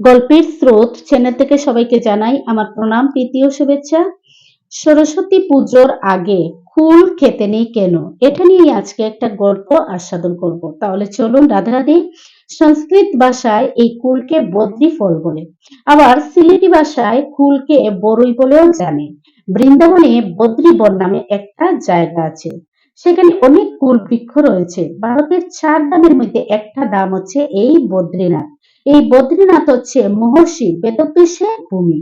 গল্পের স্রোত চ্যানেল থেকে সবাইকে জানাই আমার প্রণাম, প্রীতি ও শুভেচ্ছা। সরস্বতী পুজোর আগে কুল খেতে নেই কেন, এটা নিয়ে আজকে একটা গল্প আস্বাদন করব। তাহলে চলুন। রাধে রাধে। সংস্কৃত ভাষায় এই কুলকে বদ্রি ফল বলে, আবার সিলেটি ভাষায় কুলকে বরই বলেও জানে। বৃন্দাবনে বদ্রি বন নামে একটা জায়গা আছে, সেখানে অনেক কুল বৃক্ষ রয়েছে। ভারতের 4 ধামের মধ্যে একটা ধাম হচ্ছে এই বদ্রীনাথ। এই বদ্রীনাথ হচ্ছে মহর্ষি বেদব্যাসের ভূমি।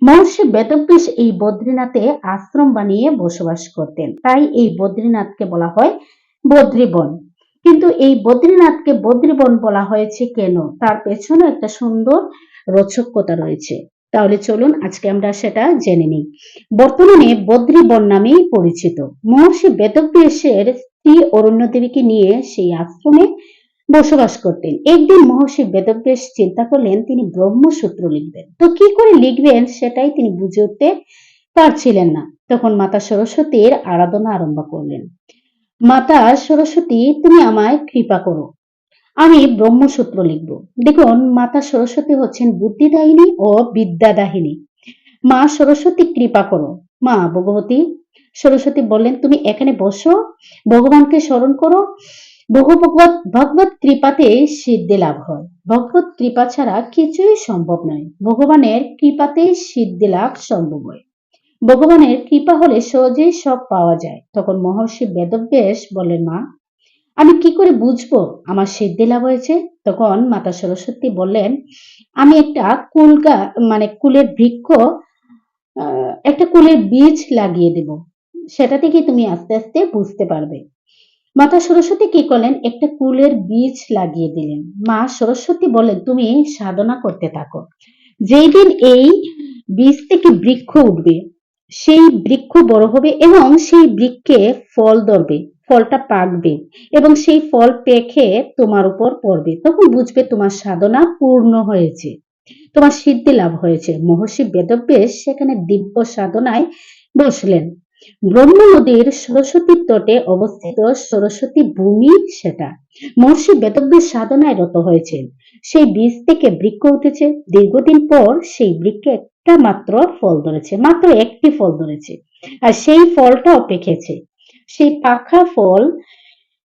মহর্ষি বেদব্যাস এই বদ্রীনাথে আশ্রম বানিয়ে বসবাস করতেন, তাই এই বদ্রীনাথকে বলা হয় বদ্রীবন। কিন্তু এই বদ্রীনাথকে বদ্রীবন বলা হয়েছে কেন, তার পেছনে একটা সুন্দর রোচকতা রয়েছে। তাহলে চলুন আজকে আমরা সেটা জেনে নিই। বর্তমানে বদ্রীবন নামেই পরিচিত। মহর্ষি বেদব্যাসের স্ত্রী অরণ্য দেবীকে নিয়ে সেই আশ্রমে বসবাস করতেন। একদিন মহর্ষি বেদব্যাস চিন্তা করলেন তিনি ব্রহ্মসূত্র লিখবেন। তো কি করে লিখবেন সেটাই তিনি বুঝে উঠতে পারছিলেন না। তখন মাতা সরস্বতীর আরাধনা আরম্ভ করলেন। মাতা সরস্বতী, তুমি আমায় কৃপা করো, আমি ব্রহ্মসূত্র লিখব। দেখুন, মাতা সরস্বতী হচ্ছেন বুদ্ধিদায়িনী ও বিদ্যাদায়িনী। মা সরস্বতী, কৃপা করো। মা ভগবতী সরস্বতী বললেন, তুমি এখানে বসো, ভগবানকে স্মরণ করো। ভগবত কৃপাতে সিদ্ধি লাভ হয়। ভগবত কৃপা ছাড়া কিছুই সম্ভব নয়। ভগবানের কৃপাতেই সিদ্ধি লাভ সম্ভব হয়। ভগবানের কৃপা হলে সহজেই সব পাওয়া যায়। তখন মহর্ষি বেদব্যাস বললেন, মা, আমি কি করে বুঝবো আমার সিদ্ধি লাভ হয়েছে? তখন মাতা সরস্বতী বললেন, আমি একটা কুলের বৃক্ষ, একটা কুলের বীজ লাগিয়ে দেব, সেটা থেকে তুমি আস্তে আস্তে বুঝতে পারবে। মাতা সরস্বতী কি করলেন, একটা কুলের বীজ লাগিয়ে দিলেন। মা সরস্বতী বললেন, তুমি সাধনা করতে থাকো। যেই দিন এই বীজ থেকে বৃক্ষ উঠবে, সেই বৃক্ষ বড় হবে এবং সেই বৃক্ষে ফল ধরবে, ফলটা পাকবে এবং সেই ফল পেকে তোমার উপর পড়বে, তখন বুঝবে তোমার সাধনা পূর্ণ হয়েছে, তোমার সিদ্ধি লাভ হয়েছে। মহর্ষি বেদব্যাস সেখানে দিব্য সাধনায় বসলেন। ব্রহ্ম নদীর সরস্বতীর তটে অবস্থিত সরস্বতী ভূমি সেটা। মহর্ষি বেদব্যাস সাধনায় রত হয়েছেন। সেই বীজ থেকে বৃক্ষ উঠেছে। দীর্ঘদিন পর সেই বৃক্ষে একটা মাত্র ফল ধরেছে, মাত্র একটি ফল ধরেছে, আর সেই ফলটাও পেকেছে। সেই পাকা ফল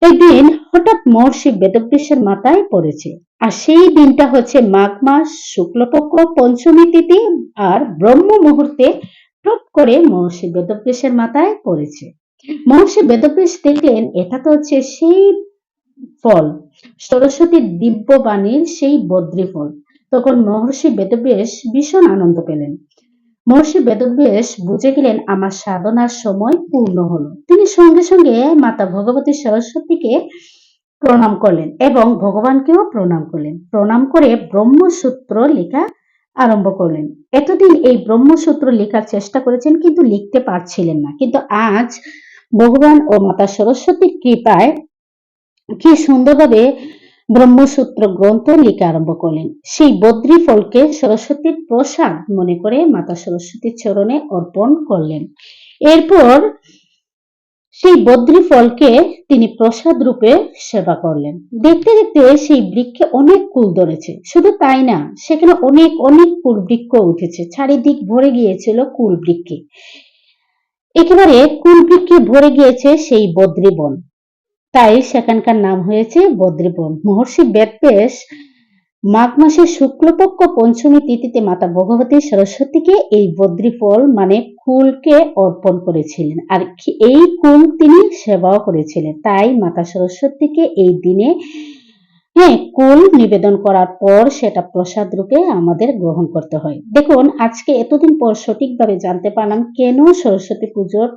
একদিন হঠাৎ মহর্ষি বেদব্যাসের মাথায় পড়েছে। আর সেই দিনটা হচ্ছে মাঘ মাস শুক্লপক্ষ পঞ্চমী তিথি, আর ব্রহ্ম মুহূর্তে টপ করে মহর্ষি বেদব্যাসের মাথায় পড়েছে। মহর্ষি বেদব্যাস দেখলেন এটা তো হচ্ছে সেই ফল, সরস্বতীর দিব্য বাণীর সেই বদ্রী ফল। তখন মহর্ষি বেদব্যাস ভীষণ আনন্দ পেলেন। মহর্ষি বেদব্যাস বুঝে গেলেন আমার সাধনার সময় পূর্ণ হলো। তিনি সঙ্গে সঙ্গে মাতা ভগবতী সরস্বতীকে প্রণাম করলেন এবং ভগবানকেও প্রণাম করলেন। প্রণাম করে ব্রহ্মসূত্র লেখা আরম্ভ করলেন। এতদিন এই ব্রহ্মসূত্র লেখার চেষ্টা করেছেন কিন্তু লিখতে পারছিলেন না, কিন্তু আজ ভগবান ও মাতা সরস্বতীর কৃপায় কি সুন্দরভাবে ব্রহ্মসূত্র গ্রন্থ লিখে আরম্ভ করলেন। সেই বদ্রী ফলকে সরস্বতীর প্রসাদ মনে করে মাতা সরস্বতীর চরণে অর্পণ করলেন। এরপর সেই বদ্রী ফলকে তিনি প্রসাদ রূপে সেবা করলেন। দেখতে দেখতে সেই বৃক্ষে অনেক কুল ধরেছে। শুধু তাই না, সেখানে অনেক অনেক কুল বৃক্ষ উঠেছে। চারিদিক ভরে গিয়েছিল কুল বৃক্ষে। একেবারে কুল বৃক্ষে ভরে গিয়েছে সেই বদ্রী বন। তাই সেখানকার নাম হয়েছে বদ্রীবন। মহর্ষি বেদব্যাস মাঘ মাসের শুক্লপক্ষ পঞ্চমী তিথিতে মাতা ভগবতী সরস্বতীকে এই বদ্রী ফল মানে কুলকে অর্পণ করেছিলেন, আর এই কুল তিনি সেবাও করেছিলেন। তাই মাতা সরস্বতীকে এই দিনে কুল নিবেদন করার পর সেটা প্রসাদ রূপে আমাদের গ্রহণ করতে হয়। দেখুন, আজকে এতদিন পর সঠিকভাবে জানতে পারলাম কেন সরস্বতী পুজোর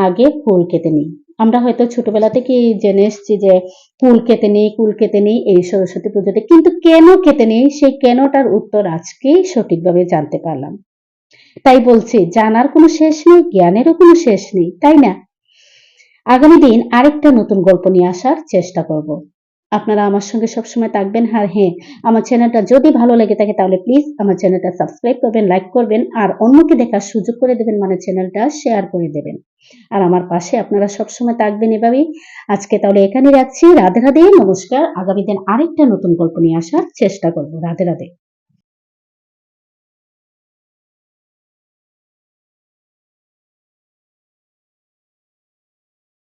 আগে কুল খেতে নেই। আমরা হয়তো ছোটবেলা থেকে জেনে এসেছি যে কুল খেতে নেই, কুল খেতে নেই এই সরস্বতী পুজোতে, কিন্তু কেন খেতে নেই সেই কেনটার উত্তর আজকেই সঠিকভাবে জানতে পারলাম। তাই বলছি, জানার কোনো শেষ নেই, জ্ঞানেরও কোনো শেষ নেই, তাই না? আগামী দিন আরেকটা নতুন গল্প নিয়ে আসার চেষ্টা করব। আপনারা আমার সঙ্গে সবসময় থাকবেন। আর হ্যাঁ, আমার চ্যানেলটা যদি ভালো লেগে থাকে তাহলে প্লিজ আমার চ্যানেলটা সাবস্ক্রাইব করবেন, লাইক করবেন আর অন্যকে দেখার সুযোগ করে দেবেন, মানে চ্যানেলটা শেয়ার করে দেবেন। আর আমার পাশে আপনারা সবসময় থাকবেন এভাবেই। আজকে তাহলে এখানেই রাখছি। রাধে, রাধে, নমস্কার। আগামী দিন আরেকটা নতুন গল্প নিয়ে আসার চেষ্টা করব। রাধে, রাধে।